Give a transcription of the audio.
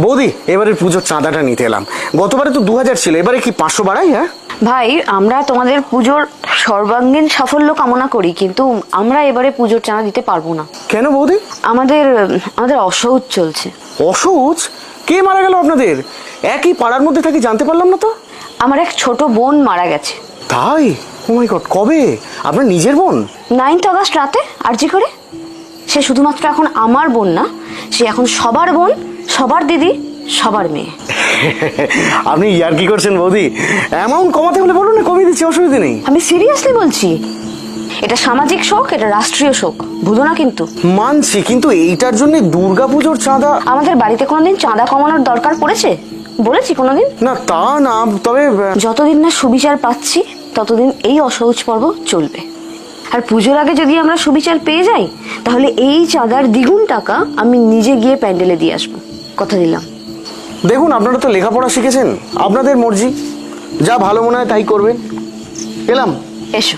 বৌদি, এবারে পুজোর চাঁদাটা নিতে এলাম। গতবারে তো 2000 ছিল, এবারে কি 500 বাড়াই? হ্যাঁ ভাই, আমরা তোমাদের পুজোর সর্বাঙ্গীন সাফল্য কামনা করি, কিন্তু আমরা এবারে পুজোর চাঁদা দিতে পারবো না। কেন বৌদি? আমাদের আমাদের অসহ্য চলছে। অসুচ? কে মারা গেল আপনাদের? একই পাড়ার মধ্যে থাকি, জানতে পারলাম না তো। আমার এক ছোট বোন মারা গেছে। তাই? ও মাই গড, কবে? আপনার নিজের বোন? 9th আগস্ট রাতে আরজি করে। সে শুধুমাত্র এখন আমার বোন না, সে এখন সবার বোন, সবার দিদি, সবার মেয়ে। আপনি ইয়ার কি করছেন বৌদি? অ্যামাউন্ট কমাতে হলে বলুন না, কমিয়ে দিচ্ছি, অসুবিধা নেই। আমি সিরিয়াসলি বলছি, এটা সামাজিক শোক, এটা রাষ্ট্রীয় শোক, বুঝো না কিন্তু। মানছি, কিন্তু এইটার জন্য দুর্গাপুজোর চাঁদা? আমাদের বাড়িতে কোনোদিন চাঁদা কমানোর দরকার পড়েছে বলেছি কোনোদিন? না তা না, তবে যতদিন না সুবিচার পাচ্ছি ততদিন এই অসহজ পর্ব চলবে। আর পুজোর আগে যদি আমরা সুবিচার পেয়ে যাই, তাহলে এই চাঁদার দ্বিগুণ টাকা আমি নিজে গিয়ে প্যান্ডেলে দিয়ে আসবো, কথা দিলাম। দেখুন, আপনারা তো লেখাপড়া শিখেছেন, আপনাদের মর্জি, যা ভালো মনে হয় তাই করবেন। এলাম। এসো।